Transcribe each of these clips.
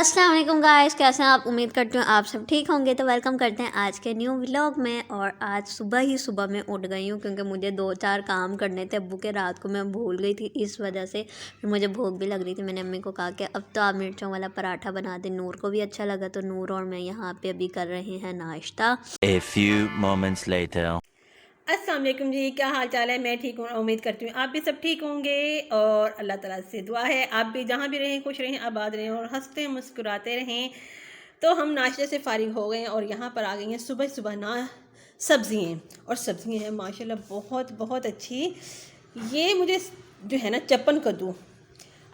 अस्सलाम वालेकुम गाइस, कैसे हैं आप। उम्मीद करती हूँ आप सब ठीक होंगे। तो वेलकम करते हैं आज के न्यू व्लॉग में। और आज सुबह मैं उठ गई हूँ क्योंकि मुझे 2-4 काम करने थे अब्बू के। रात को मैं भूल गई थी, इस वजह से फिर मुझे भूख भी लग रही थी। मैंने अम्मी को कहा कि अब तो आप मिर्चों वाला पराठा बना दें। नूर को भी अच्छा लगा तो नूर और मैं यहाँ पे अभी कर रहे हैं नाश्ता। A few moments later. अस्सलाम वालेकुम जी, क्या हाल चाल है। मैं ठीक हूँ, उम्मीद करती हूँ आप भी सब ठीक होंगे। और अल्लाह ताला से दुआ है आप भी जहाँ भी रहें खुश रहें, आबाद रहें और हंसते मुस्कुराते रहें। तो हम नाश्ते से फ़ारिग हो गए हैं और यहाँ पर आ गई हैं सुबह सुबह ना सब्ज़ी हैं। और सब्ज़ी हैं माशाल्लाह बहुत बहुत अच्छी। ये मुझे जो है ना चप्पन कद्दू,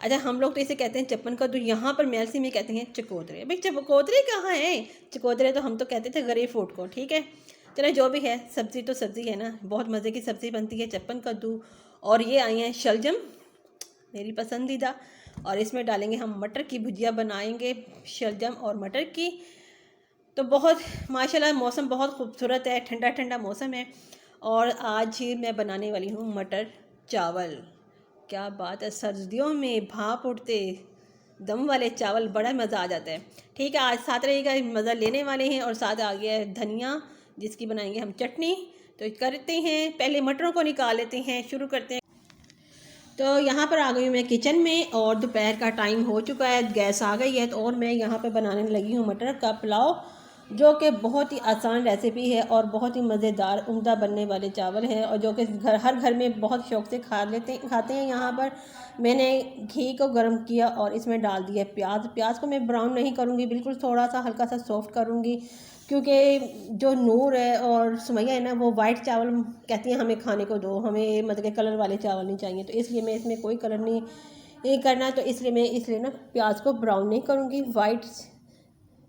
अच्छा हम लोग तो इसे कहते हैं चप्पन कद्दू, यहाँ पर मैलसी में कहते हैं चकोतरे। भाई चकोतरे कहाँ हैं, चकोतरे तो हम तो कहते थे गरे फूट को। ठीक है, चलो जो भी है, सब्ज़ी तो सब्ज़ी है ना। बहुत मज़े की सब्ज़ी बनती है चप्पन कद्दू। और ये आई हैं शलजम, मेरी पसंदीदा। और इसमें डालेंगे हम मटर की भुजिया बनाएंगे, शलजम और मटर की। तो बहुत माशाल्लाह मौसम बहुत खूबसूरत है, ठंडा ठंडा मौसम है। और आज ही मैं बनाने वाली हूँ मटर चावल। क्या बात है, सर्दियों में भाप उठते दम वाले चावल, बड़ा मज़ा आ जाता है। ठीक है, आज साथ रहेगा, मज़ा लेने वाले हैं। और साथ आ गया है धनिया, जिसकी बनाएंगे हम चटनी। तो करते हैं, पहले मटरों को निकाल लेते हैं, शुरू करते हैं। तो यहाँ पर आ गई हूँ मैं किचन में और दोपहर का टाइम हो चुका है, गैस आ गई है। तो और मैं यहाँ पे बनाने लगी हूँ मटर का पुलाव, जो कि बहुत ही आसान रेसिपी है और बहुत ही मज़ेदार उम्दा बनने वाले चावल हैं। और जो कि हर घर में बहुत शौक़ से खाते हैं। यहाँ पर मैंने घी को गर्म किया और इसमें डाल दिया प्याज को मैं ब्राउन नहीं करूँगी, बिल्कुल थोड़ा सा हल्का सा सॉफ्ट करूँगी। क्योंकि जो नूर है और सुमैया है ना, वो वाइट चावल कहती हैं हमें खाने को दो, हमें मतलब के कलर वाले चावल नहीं चाहिए। तो इसलिए मैं इसमें कोई कलर नहीं करना। तो इसलिए ना प्याज को ब्राउन नहीं करूँगी, वाइट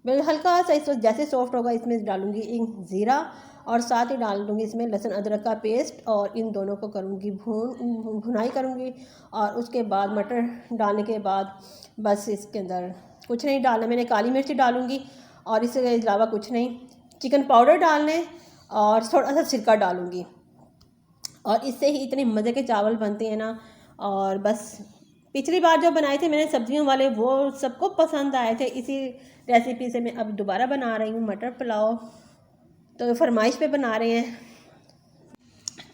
मैं हल्का सा इसको जैसे सॉफ्ट होगा इसमें डालूँगी ज़ीरा। और साथ ही डाल दूँगी इसमें लहसुन अदरक का पेस्ट। और इन दोनों को करूँगी भुनाई करूँगी। और उसके बाद मटर डालने के बाद बस इसके अंदर कुछ नहीं डालना, मैंने काली मिर्ची डालूँगी और इसके अलावा कुछ नहीं। चिकन पाउडर डालने और थोड़ा सा सिरका डालूँगी। और इससे ही इतने मज़े के चावल बनते हैं ना। और बस पिछली बार जो बनाए थे मैंने सब्जियों वाले, वो सबको पसंद आए थे। इसी रेसिपी से मैं अब दोबारा बना रही हूँ मटर पुलाव, तो फरमाइश पे बना रहे हैं।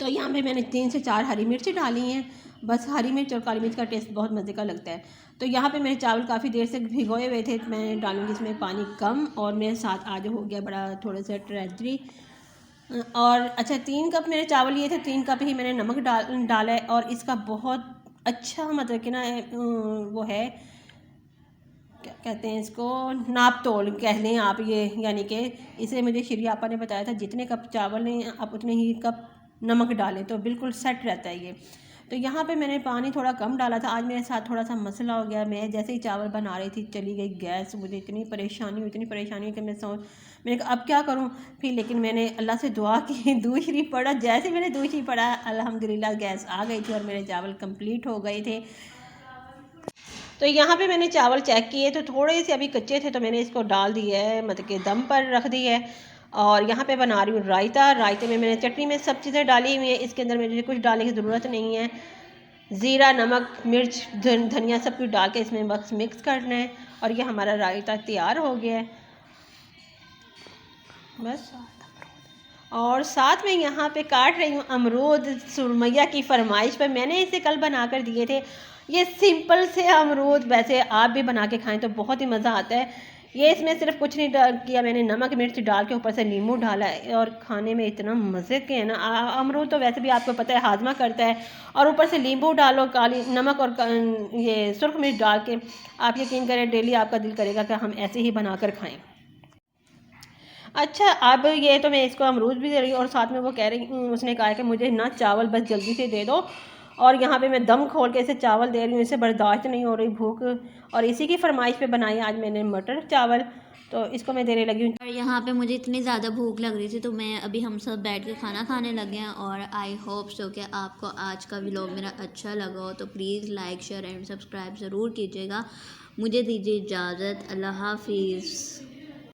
तो यहाँ पे मैंने 3 से 4 हरी मिर्ची डाली हैं। बस हरी मिर्च और काली मिर्च का टेस्ट बहुत मज़े का लगता है। तो यहाँ पे मेरे चावल काफ़ी देर से भिगोए हुए थे, मैं डालूँगी इसमें पानी कम। और मेरे साथ आज हो गया बड़ा थोड़ा सा ट्रेजरी। और अच्छा 3 कप मेरे चावल लिए थे, 3 कप ही मैंने नमक डाला है। और इसका बहुत अच्छा मतलब कि ना वो है, क्या कहते हैं इसको, नाप तोल कह लें आप ये। यानी कि इसे मुझे श्री आपा ने बताया था जितने कप चावल लें आप उतने ही कप नमक डालें, तो बिल्कुल सेट रहता है ये। तो यहाँ पे मैंने पानी थोड़ा कम डाला था। आज मेरे साथ थोड़ा सा मसला हो गया, मैं जैसे ही चावल बना रही थी चली गई गैस। मुझे इतनी परेशानी हुई कि मैंने कहा अब क्या करूँ फिर। लेकिन मैंने अल्लाह से दुआ की, दूसरी पढ़ा। जैसे मैंने दूसरी पढ़ा अल्हम्दुलिल्लाह गैस आ गई थी और मेरे चावल कंप्लीट हो गए थे। तो यहाँ पे मैंने चावल चेक किए तो थोड़े से अभी कच्चे थे, तो मैंने इसको डाल दिया है, मतलब कि दम पर रख दी है। और यहाँ पे बना रही हूँ रायता। रायते में मैंने चटनी में सब चीज़ें डाली हुई हैं, इसके अंदर मुझे कुछ डालने की ज़रूरत नहीं है। ज़ीरा, नमक, मिर्च, धनिया सब कुछ डाल के इसमें बस मिक्स करना है। और ये हमारा रायता तैयार हो गया है बस। और साथ में यहाँ पे काट रही हूँ अमरूद, सुरमैया की फरमाइश पर। मैंने इसे कल बना कर दिए थे। ये सिंपल से अमरूद, वैसे आप भी बना के खाएं तो बहुत ही मज़ा आता है। ये इसमें सिर्फ कुछ नहीं किया मैंने, नमक मिर्च डाल के ऊपर से नींबू डाला है और खाने में इतना मज़े के है ना। अमरूद तो वैसे भी आपको पता है हाजमा करता है, और ऊपर से नींबू डालो, काली नमक और ये सुरख मिर्च डाल के, आप यकीन करें डेली आपका दिल करेगा कि हम ऐसे ही बना कर खाएँ। अच्छा अब ये तो मैं इसको अमरूद भी दे रही हूँ और साथ में वो कह रही, उसने कहा है कि मुझे ना चावल बस जल्दी से दे दो। और यहाँ पे मैं दम खोल के इसे चावल दे रही हूँ, इसे बर्दाश्त नहीं हो रही भूख। और इसी की फरमाइश पे बनाई आज मैंने मटर चावल, तो इसको मैं देने लगी हूँ। और यहाँ पे मुझे इतनी ज़्यादा भूख लग रही थी तो मैं अभी हम सब बैठ के खाना खाने लगे हैं। और आई होप सो कि आपको आज का व्लॉग मेरा अच्छा लगा हो, तो please like share and subscribe ज़रूर कीजिएगा। मुझे दीजिए इजाज़त, अल्लाह हाफिज़।